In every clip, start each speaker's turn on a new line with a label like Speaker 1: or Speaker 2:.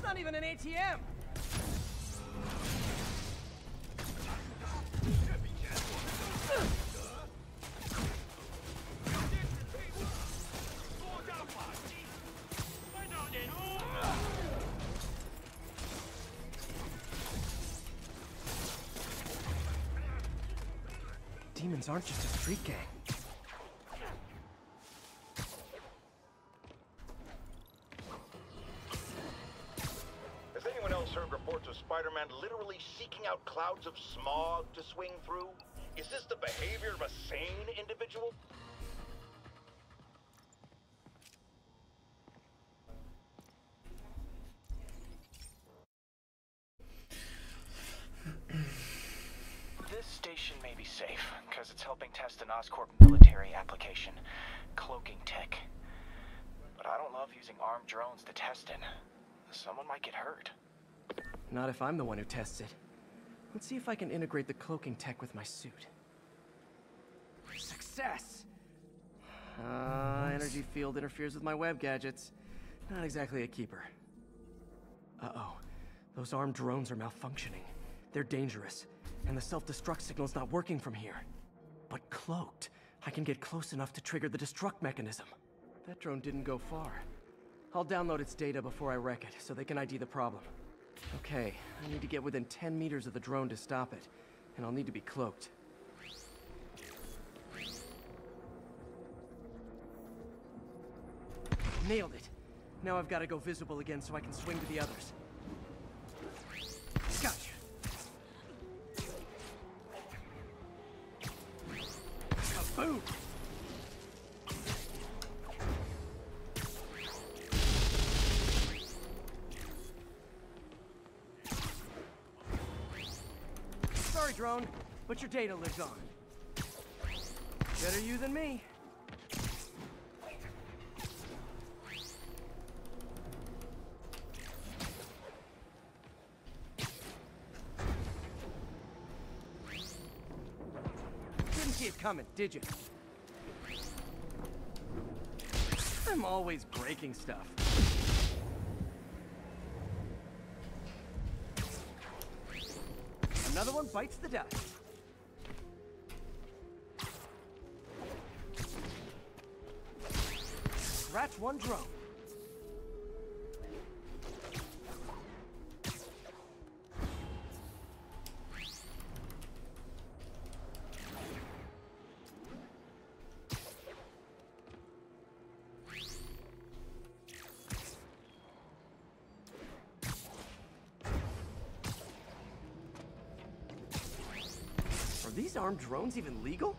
Speaker 1: not even an ATM. Demons aren't just a street gang.
Speaker 2: Has anyone else heard reports of Spider-Man literally seeking out clouds of smog to swing through? Is this the behavior of a sane individual?
Speaker 3: This station may be safe, because it's helping test an Oscorp military application, cloaking tech. But I don't love using armed drones to test in. Someone might get hurt.
Speaker 1: Not if I'm the one who tests it. Let's see if I can integrate the cloaking tech with my suit. Success! Energy field interferes with my web gadgets. Not exactly a keeper. Uh-oh. Those armed drones are malfunctioning. They're dangerous, and the self-destruct signal's not working from here. But cloaked, I can get close enough to trigger the destruct mechanism. That drone didn't go far. I'll download its data before I wreck it, so they can ID the problem. Okay, I need to get within 10 meters of the drone to stop it, and I'll need to be cloaked. Nailed it. Now I've got to go visible again so I can swing to the others. Gotcha. Kaboom! Sorry, drone, but your data lives on. Better you than me. Didn't see it coming, did you? I'm always breaking stuff. Another one bites the dust. Scratch one drone. Are these armed drones even legal?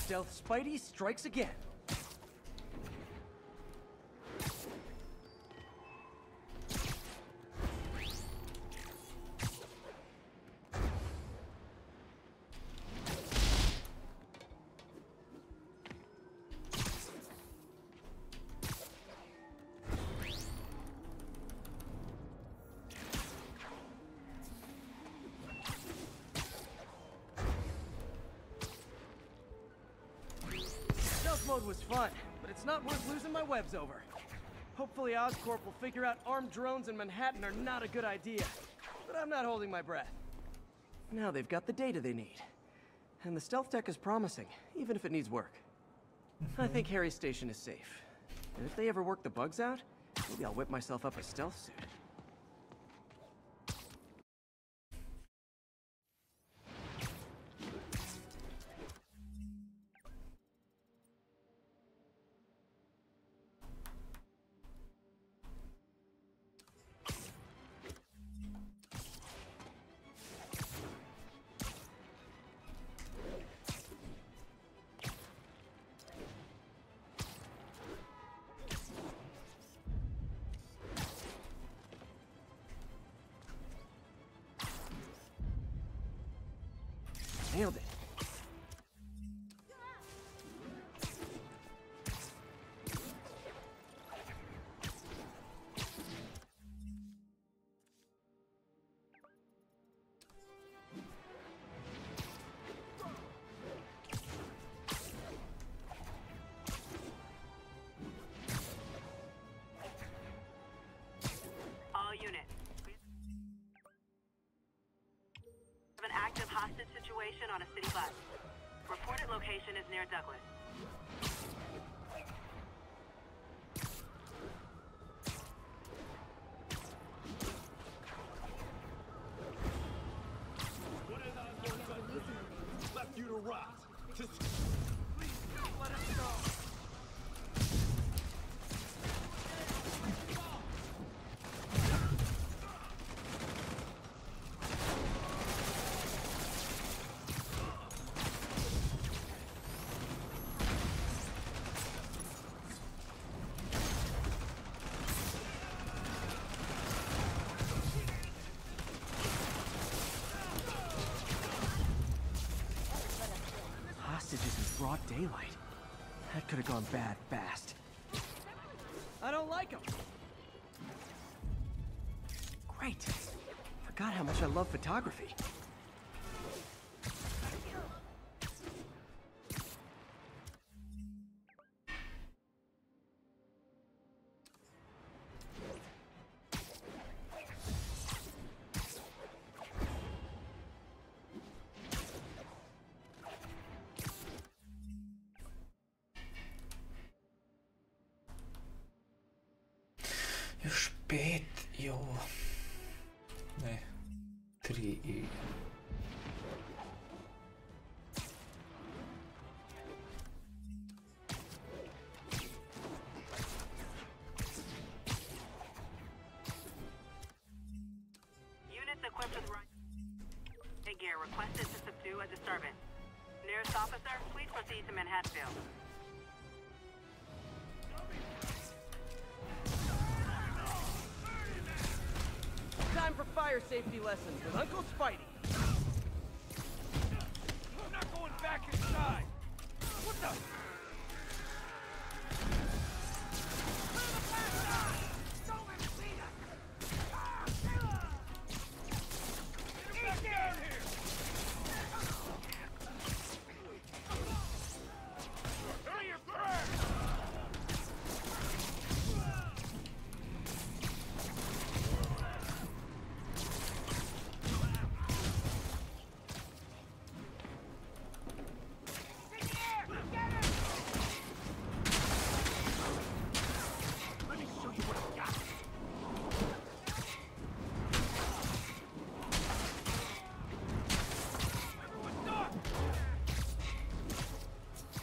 Speaker 1: Stealth Spidey strikes again. Mode was fun, but it's not worth losing my webs over. Hopefully Oscorp will figure out armed drones in Manhattan are not a good idea, but I'm not holding my breath. Now they've got the data they need, and the stealth tech is promising, even if it needs work. I think Harry's station is safe, and if they ever work the bugs out, maybe I'll whip myself up a stealth suit. Nailed it.
Speaker 4: All units. We have an active hostage situation on a city bus. Reported location is near Douglas.
Speaker 5: Left you to rot. Just
Speaker 1: Please don't let us go. Hostages in broad daylight. That could have gone bad fast. I don't like them. Great. Forgot how much I love photography.
Speaker 6: Jo spät, jo. Ne. 3
Speaker 4: Units equipped with gear requested to subdue a disturbance. Nearest officer, please proceed to Manhattanville.
Speaker 1: Time for fire safety lessons with Uncle Spidey.
Speaker 5: I'm not going back inside. What the?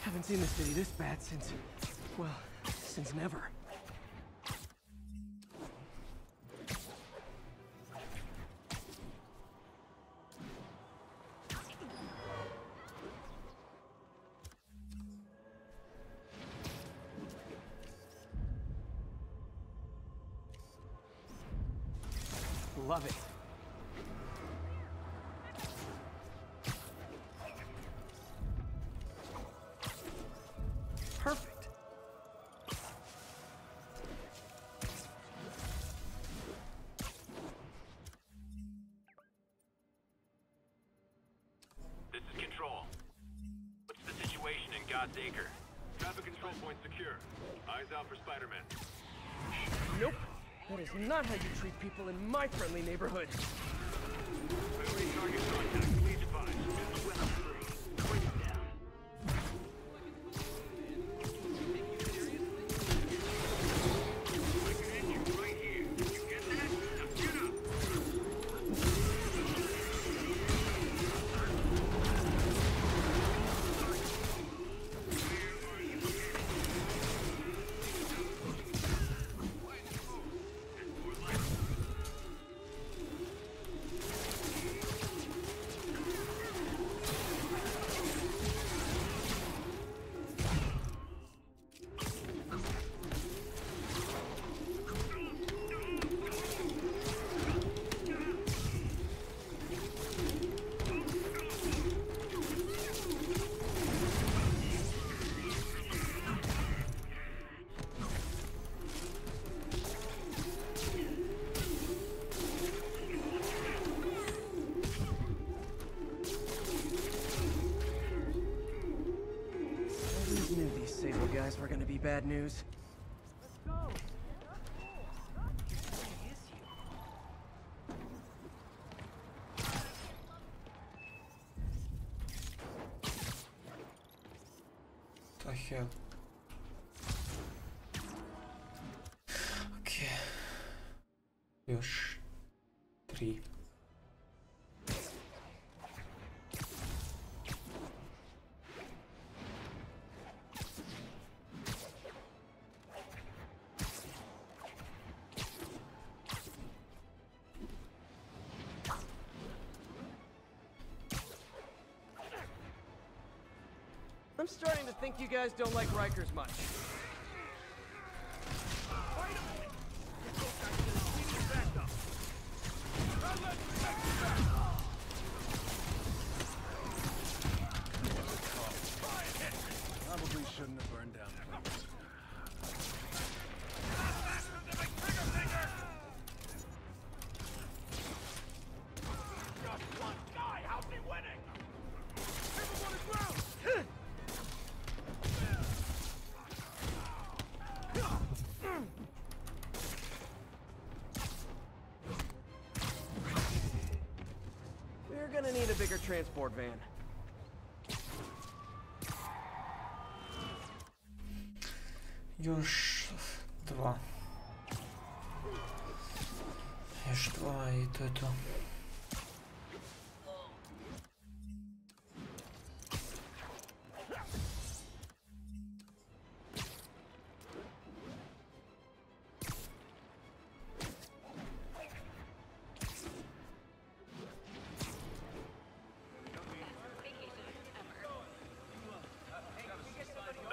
Speaker 1: Haven't seen the city this bad since, well, since never. Love it. Perfect.
Speaker 5: This is Control. What's the situation in God's Acre? Traffic control point secure. Eyes out for Spider-Man.
Speaker 1: Nope. That is not how you treat people in my friendly neighborhood.
Speaker 5: Primary target contact. Please advise. Well free. Bring it down. Like an engine right here. You get that? Now get up.
Speaker 1: guys were gonna be bad news. Let's go.
Speaker 6: The hell? Okay. Još 3.
Speaker 1: I'm starting to think you guys don't like Rikers much.
Speaker 7: Probably shouldn't have burned down.
Speaker 2: Just one guy, how's he winning?
Speaker 7: Everyone is ground!
Speaker 1: We're gonna need a bigger transport van.
Speaker 6: Još 2. Još 2 i to je to.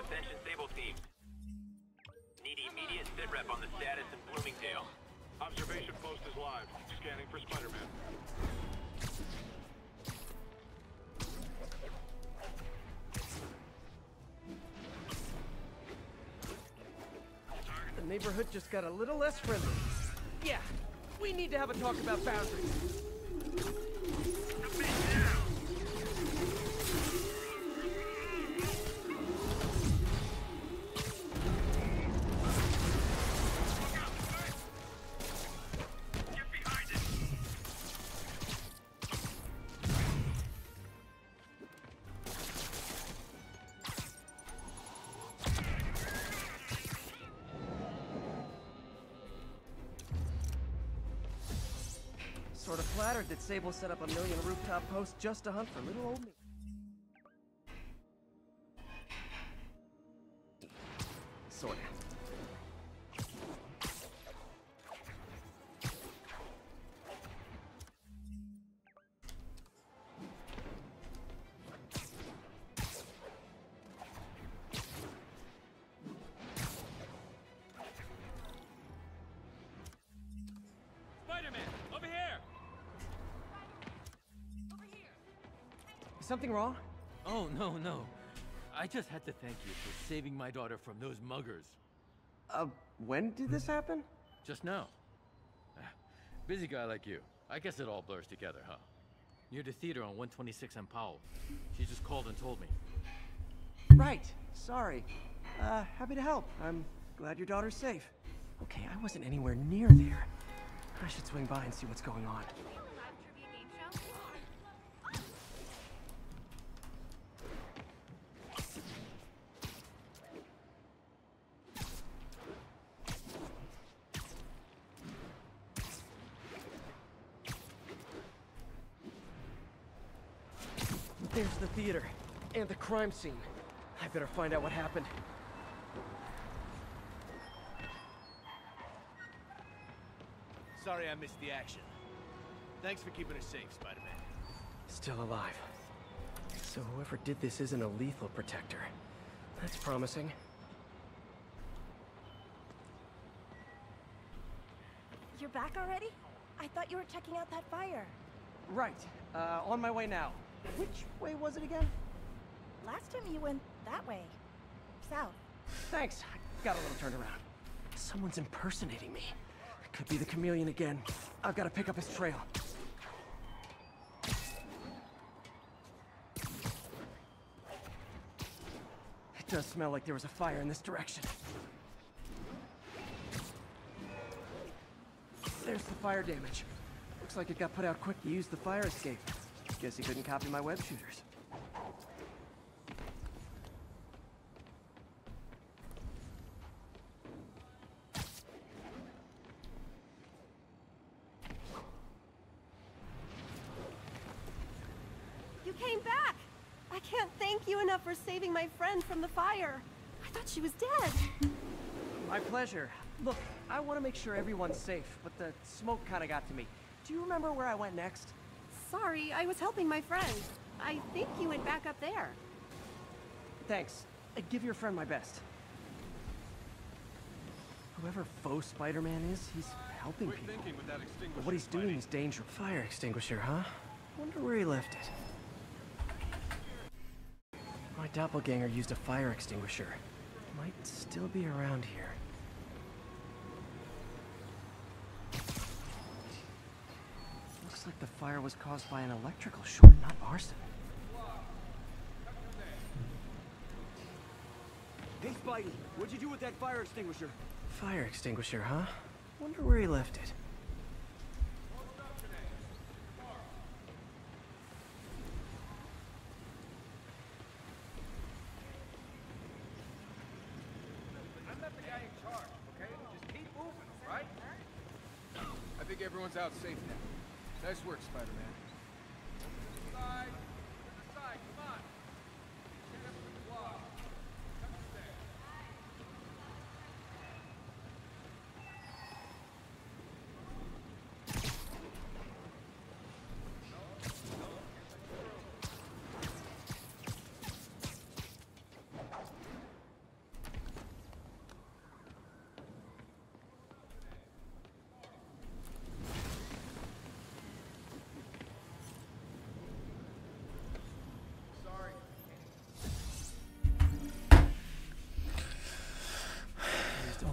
Speaker 5: Attention, Sable team. Need immediate sit rep on the status in Bloomingdale.
Speaker 7: Observation post is live. Scanning for Spider-Man.
Speaker 1: The neighborhood just got a little less friendly. Yeah, we need to have a talk about boundaries. Sort of flattered that Sable set up a million rooftop posts just to hunt for little old me. Sorta.
Speaker 5: Spider-Man, over here!
Speaker 1: Is something wrong?
Speaker 8: Oh, no. I just had to thank you for saving my daughter from those muggers.
Speaker 1: When did this happen?
Speaker 8: Just now. Busy guy like you. I guess it all blurs together, huh? Near the theater on 126 and Powell. She just called and told me.
Speaker 1: Right. Sorry. Happy to help. I'm glad your daughter's safe. Okay, I wasn't anywhere near there. I should swing by and see what's going on. There's the theater and the crime scene. I better find out what happened.
Speaker 9: Sorry I missed the action. Thanks for keeping us safe, Spider-Man.
Speaker 1: Still alive. So whoever did this isn't a lethal protector. That's promising.
Speaker 10: You're back already? I thought you were checking out that fire.
Speaker 1: Right. On my way now. Which way was it again?
Speaker 10: Last time you went that way. South.
Speaker 1: Thanks. I got a little turned around. Someone's impersonating me. It could be the chameleon again. I've got to pick up his trail. It does smell like there was a fire in this direction. There's the fire damage. Looks like it got put out quick to use the fire escape. Guess he couldn't copy my web shooters.
Speaker 10: You came back! I can't thank you enough for saving my friend from the fire. I thought she was dead.
Speaker 1: My pleasure. Look, I want to make sure everyone's safe, but the smoke kind of got to me. Do you remember where I went next?
Speaker 10: Sorry, I was helping my friend. I think you went back up there.
Speaker 1: Thanks. Give your friend my best. Whoever faux Spider-Man is, he's helping
Speaker 7: Quick
Speaker 1: people.
Speaker 7: thinking with that extinguisher.
Speaker 1: But what he's doing is dangerous. Fire extinguisher, huh? Wonder where he left it. My doppelganger used a fire extinguisher. Might still be around here. Looks like the fire was caused by an electrical short, not arson.
Speaker 9: Hey, Spidey, what'd you do with that fire extinguisher?
Speaker 1: Fire extinguisher, huh? Wonder where he left it.
Speaker 7: I'm not the guy in charge, okay? Just keep moving, all right? I think everyone's out safe now. Nice work, Spider-Man. Side, come on. Get up to the wall. Come there.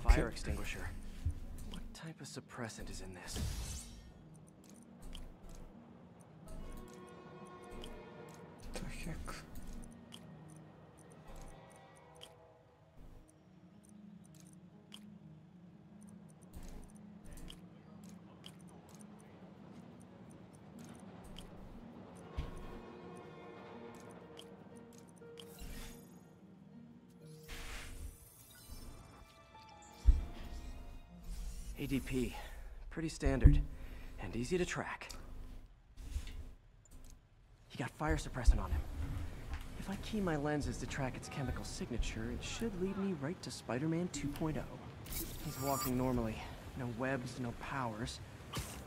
Speaker 1: Fire extinguisher. What type of suppressant is in this?
Speaker 6: The heck?
Speaker 1: ADP. Pretty standard. And easy to track. He got fire suppressant on him. If I key my lenses to track its chemical signature, it should lead me right to Spider-Man 2.0. He's walking normally. No webs, no powers.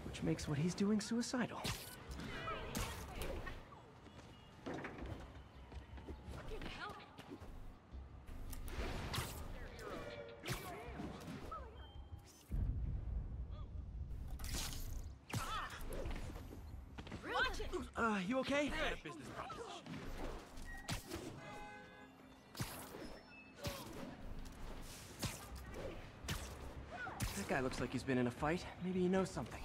Speaker 1: Which makes what he's doing suicidal. You okay? That guy looks like he's been in a fight. Maybe he knows something.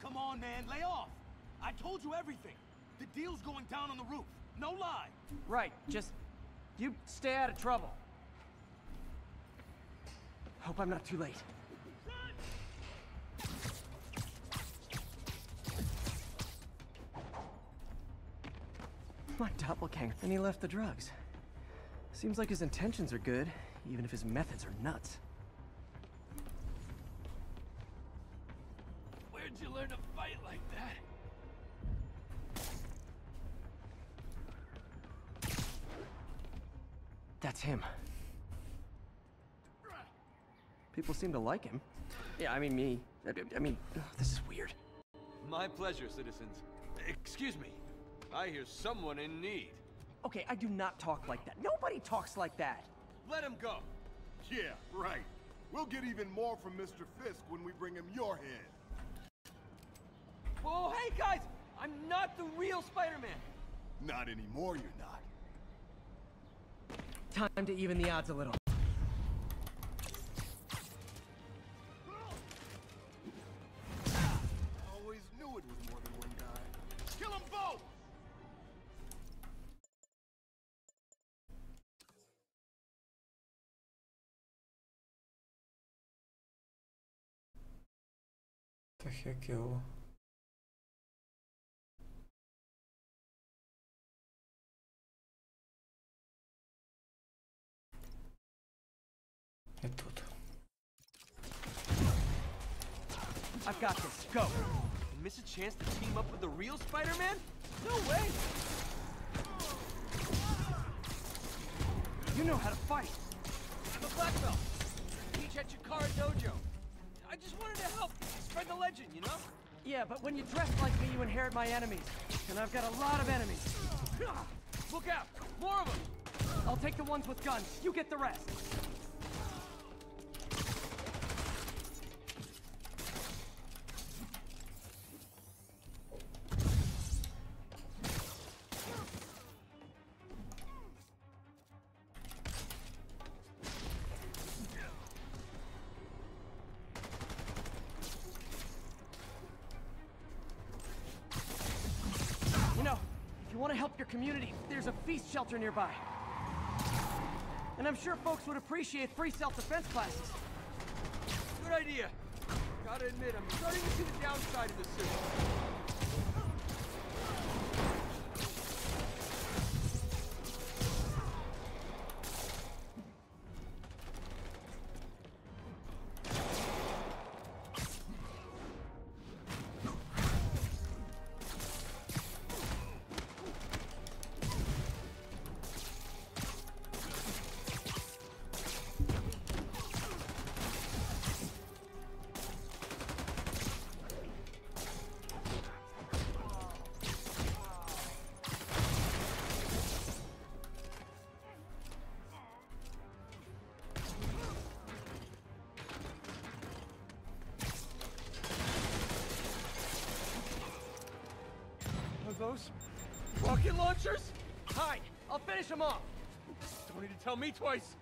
Speaker 9: Come on, man, lay off. I told you everything. The deal's going down on the roof. No lie.
Speaker 1: Right, just... you stay out of trouble. Hope I'm not too late. My doppelganger. And he left the drugs. Seems like his intentions are good, even if his methods are nuts.
Speaker 9: Where'd you learn to fight like that?
Speaker 1: That's him. People seem to like him. Yeah, I mean me. I mean, this is weird.
Speaker 9: My pleasure, citizens. Excuse me. I hear someone in need.
Speaker 1: Okay, I do not talk like that. Nobody talks like that.
Speaker 9: Let him go.
Speaker 11: Yeah, right. We'll get even more from Mr. Fisk when we bring him your head.
Speaker 9: Whoa, hey guys! I'm not the real Spider-Man.
Speaker 11: Not anymore, you're not.
Speaker 1: Time to even the odds a little.
Speaker 11: I always knew it was more than one guy. Kill them both!
Speaker 6: Šta hek je ovo? Eto to.
Speaker 9: I've got this. Go. And miss a chance to team up with the real Spider-Man? No way. You know how to fight. I'm a black belt. Teach at Chikara Dojo. I just wanted to help spread the legend, you know?
Speaker 1: Yeah, but when you dress like me, you inherit my enemies. And I've got a lot of enemies.
Speaker 9: Look out! More of them!
Speaker 1: I'll take the ones with guns. You get the rest. Community, there's a feast shelter nearby. And I'm sure folks would appreciate free self-defense classes.
Speaker 9: Good idea. Gotta admit, I'm starting to see the downside of this system.
Speaker 1: Those rocket launchers? Hide! I'll finish them off!
Speaker 9: Don't need to tell me twice!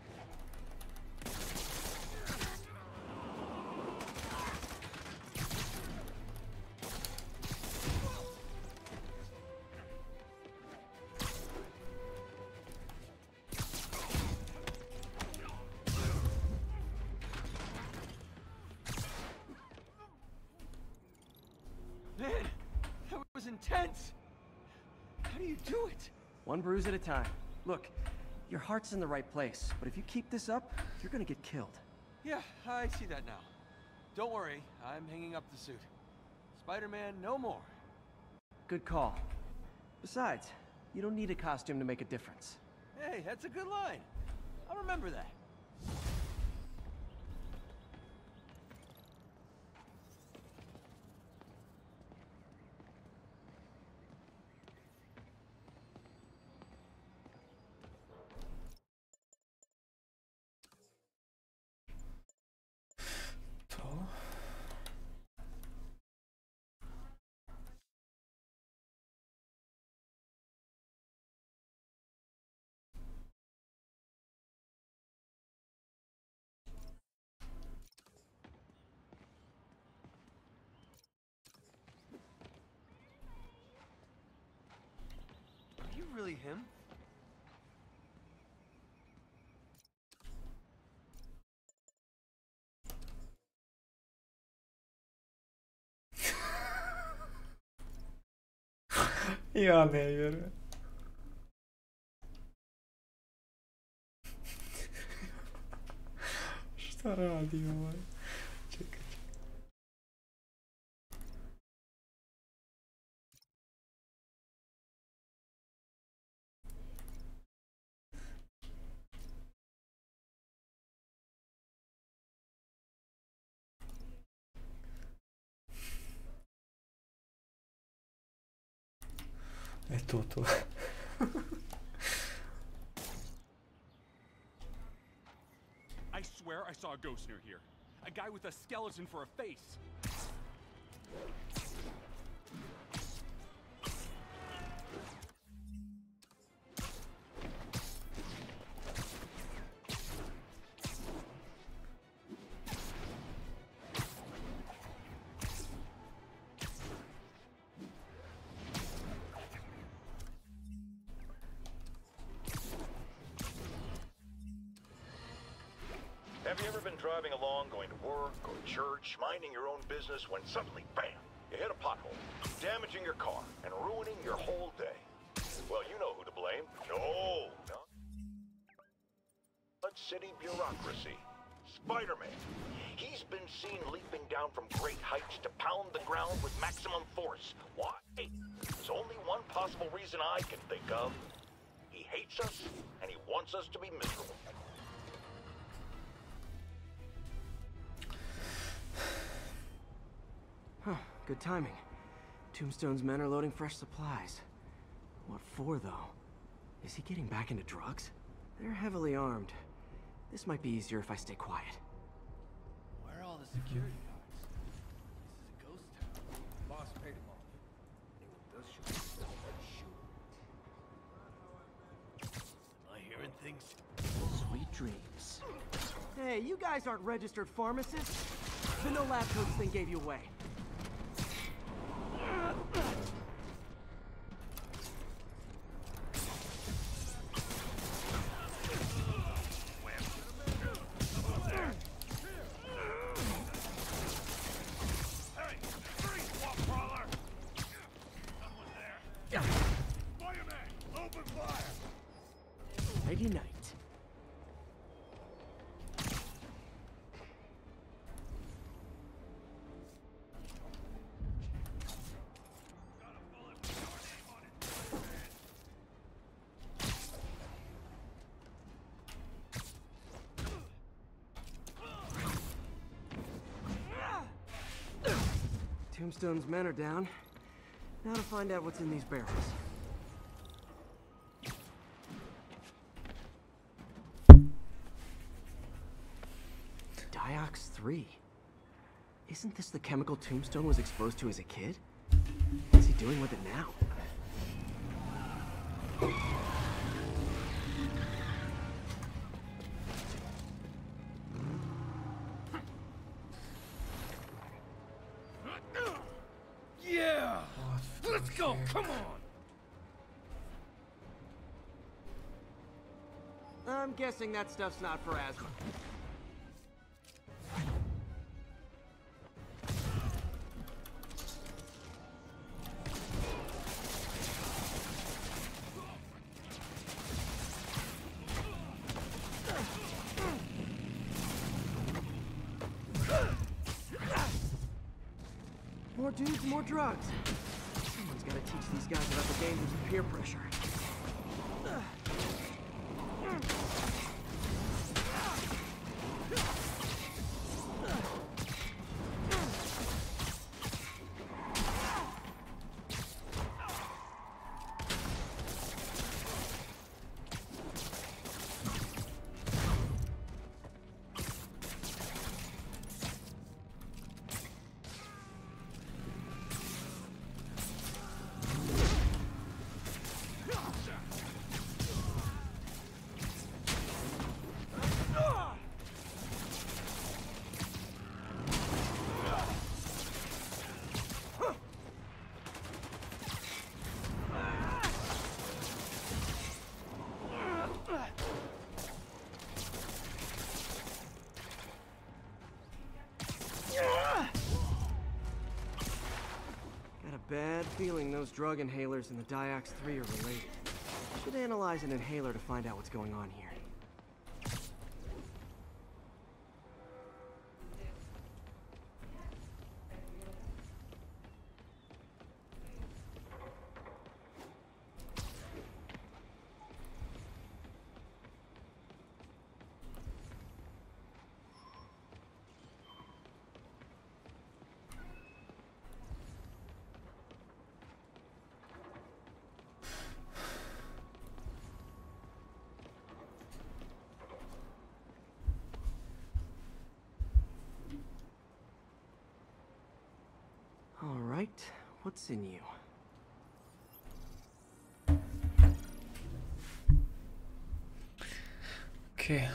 Speaker 1: Man, that was intense! How do you do it? One bruise at a time. Look, your heart's in the right place, but if you keep this up, you're gonna get killed.
Speaker 9: Yeah, I see that now. Don't worry, I'm hanging up the suit. Spider-Man, no more.
Speaker 1: Good call. Besides, you don't need a costume to make a difference.
Speaker 9: Hey, that's a good line. I'll remember that. Really him?
Speaker 6: Ja ne vjerujem. Šta radi ovaj? Čekaj. Eto to.
Speaker 12: I swear I saw a ghost near here. A guy with a skeleton for a face.
Speaker 2: Have you ever been driving along, going to work or church, minding your own business, when suddenly, bam, you hit a pothole, damaging your car and ruining your whole day? Well, you know who to blame. No. City bureaucracy. Spider-Man. He's been seen leaping down from great heights to pound the ground with maximum force. Why? There's only one possible reason I can think of. He hates us, and he wants us to be miserable.
Speaker 1: Huh, good timing. Tombstone's men are loading fresh supplies. What for, though? Is he getting back into drugs? They're heavily armed. This might be easier if I stay quiet.
Speaker 9: Where are all the security guards? This is a ghost town.
Speaker 7: Boss paid him off. Anyone does shoot, shoot.
Speaker 9: Am I hearing things?
Speaker 1: Sweet dreams. Hey, you guys aren't registered pharmacists. The no lab coats thing gave you away. Tombstone's men are down. Now to find out what's in these barrels. Diox 3. Isn't this the chemical Tombstone was exposed to as a kid? What's he doing with it now?
Speaker 9: Yeah! Let's go! Come on!
Speaker 1: I'm guessing that stuff's not for asthma. More dudes, more drugs. Someone's gotta teach these guys about the dangers of peer pressure. Bad feeling those drug inhalers and the Diox 3 are related. Should analyze an inhaler to find out what's going on here. All right, what's in you?
Speaker 6: Okay.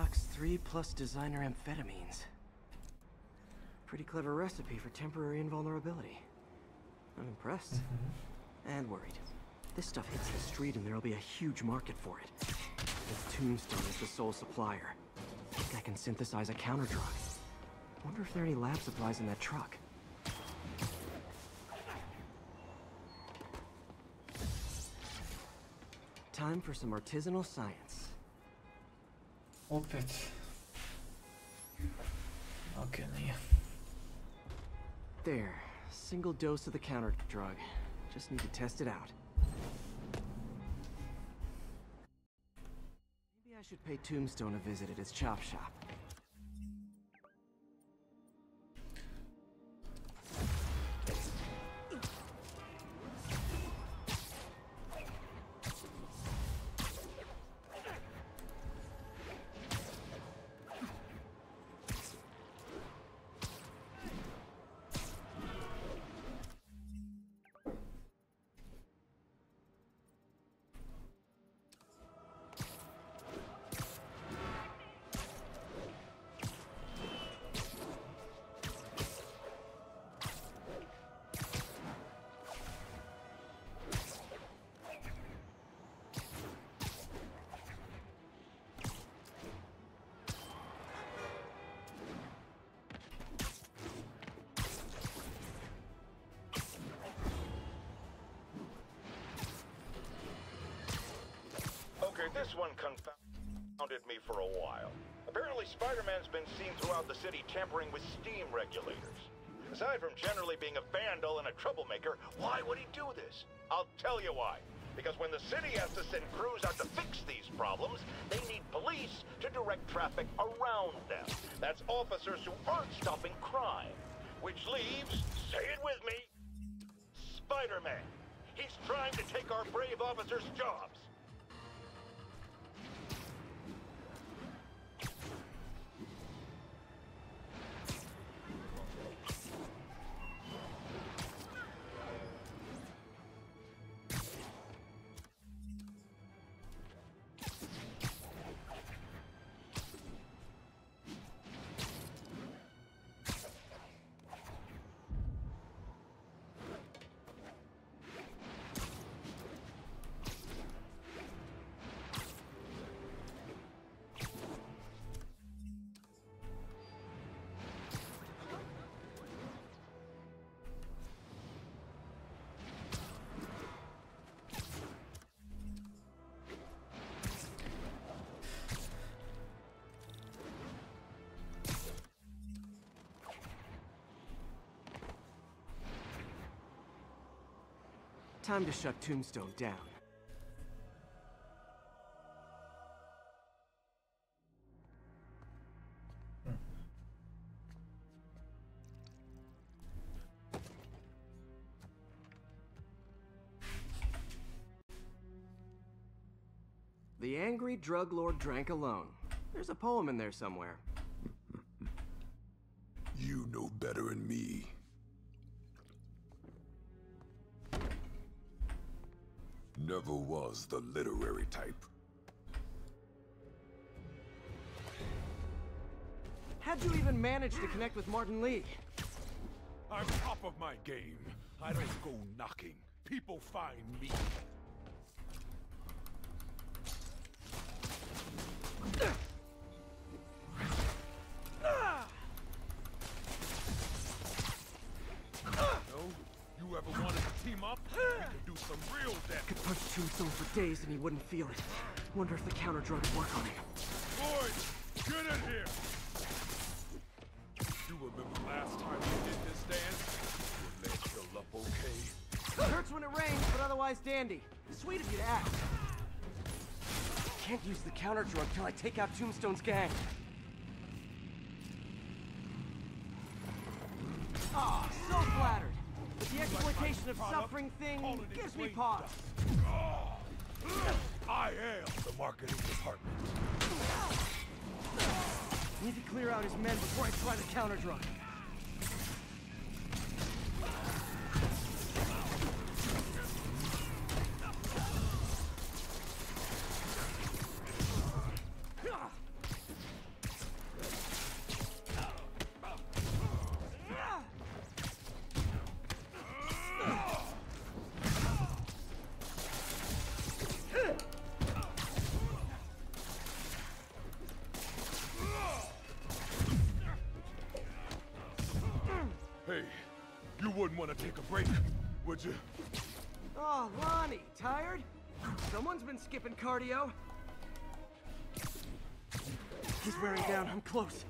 Speaker 1: Detox 3 plus designer amphetamines. Pretty clever recipe for temporary invulnerability. I'm impressed. And worried. This stuff hits the street and there'll be a huge market for it. With Tombstone as the sole supplier, I think I can synthesize a counter drug. Wonder if there are any lab supplies in that truck. Time for some artisanal science.
Speaker 6: Opet. Okay, nije.
Speaker 1: There. Single dose of the counter drug. Just need to test it out. Maybe I should pay Tombstone a visit at his chop shop.
Speaker 2: This one confounded me for a while. Apparently, Spider-Man's been seen throughout the city tampering with steam regulators. Aside from generally being a vandal and a troublemaker, why would he do this? I'll tell you why. Because when the city has to send crews out to fix these problems, they need police to direct traffic around them. That's officers who aren't stopping crime. Which leaves, say it with me, Spider-Man. He's trying to take our brave officers' jobs.
Speaker 1: Time to shut Tombstone down. The angry drug lord drank alone. There's a poem in there somewhere.
Speaker 11: You know better than me. Never was the literary type.
Speaker 1: How'd you even manage to connect with Martin Lee?
Speaker 12: I'm top of my game. I don't go knocking. People find me. You ever wanted to team up? We could do some real damage.
Speaker 1: Could punch Tombstone for days and he wouldn't feel it. Wonder if the counter drugs work on him.
Speaker 12: Boys, get in here! You remember last time we did this dance? Your legs still up okay?
Speaker 1: Hurts when it rains, but otherwise dandy. Sweet of you to ask. Can't use the counter drug till I take out Tombstone's gang. Ah, so flattered. But the exploitation of suffering thing gives me pause.
Speaker 12: I am the marketing department.
Speaker 1: Need to clear out his men before I try the counter drug.
Speaker 11: want to take a break, would you?
Speaker 1: Oh, Lonnie, tired? Someone's been skipping cardio. He's wearing down. I'm close.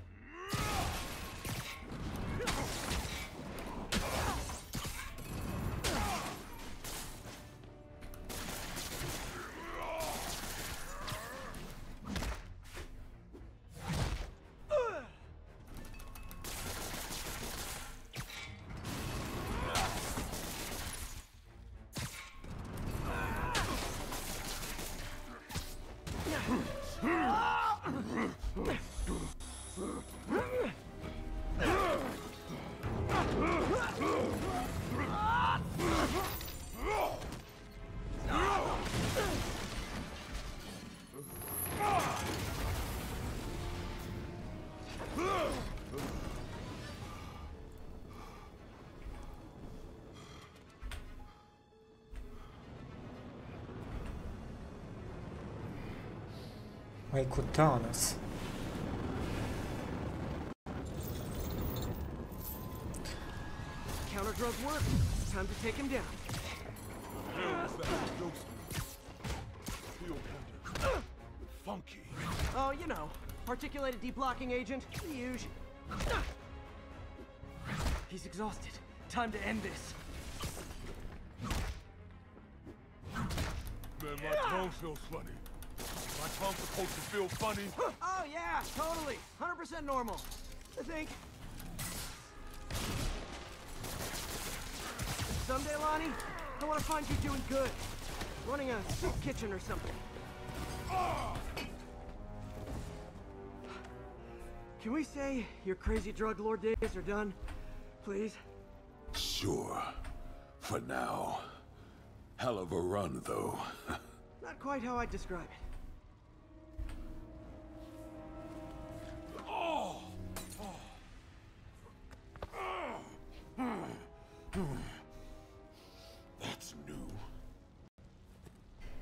Speaker 6: Ma i Cortanas.
Speaker 1: Counter drug work. Time to take him down.
Speaker 11: Funky.
Speaker 1: Oh, you know, particulated deblocking agent. The usual. He's exhausted. Time to end this.
Speaker 11: Man, my tongue feels funny. My tongue's supposed to feel funny.
Speaker 1: Oh yeah, totally. 100% normal. I think. Someday, Lonnie, I want to find you doing good. Running a soup kitchen or something. Can we say your crazy drug lord days are done? Please?
Speaker 11: Sure. For now. Hell of a run, though.
Speaker 1: Not quite how I'd describe it.
Speaker 11: That's new.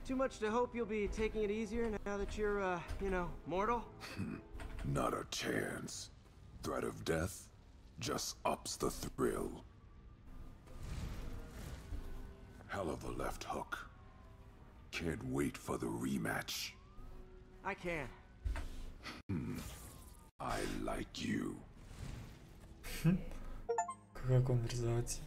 Speaker 1: Too much to hope you'll be taking it easier now that you're, you know, mortal?
Speaker 11: Not a chance. Threat of death just ups the thrill. Hell of a left hook. Can't wait for the rematch.
Speaker 1: I can.
Speaker 11: I like you.
Speaker 6: Какая конверсация.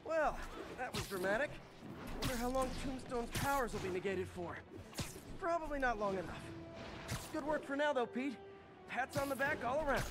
Speaker 1: Well, that was dramatic. Wonder how long Tombstone's powers will be negated for. Probably not long enough. Good work for now, though, Pete. Pats on the back all around.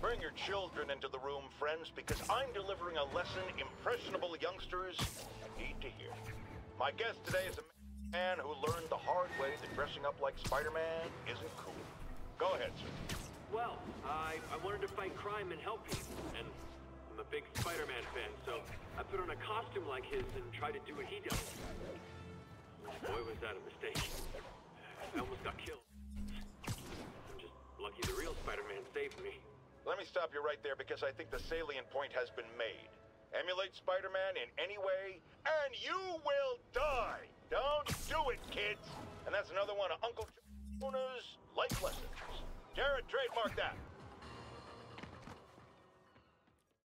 Speaker 2: Bring your children into the room, friends, because I'm delivering a lesson impressionable youngsters need to hear. My guest today is a man who learned the hard way that dressing up like Spider-Man isn't cool. Go ahead, sir.
Speaker 5: Well, I wanted to fight crime and help people, and I'm a big Spider-Man fan, so I put on a costume like his and tried to do what he does. Boy, was that a mistake. I almost got killed. I'm just lucky the real Spider-Man saved me.
Speaker 2: Let me stop you right there because I think the salient point has been made. Emulate Spider-Man in any way, and you will die! Don't do it, kids! And that's another one of Uncle Jonas' life lessons. Jared, trademark that.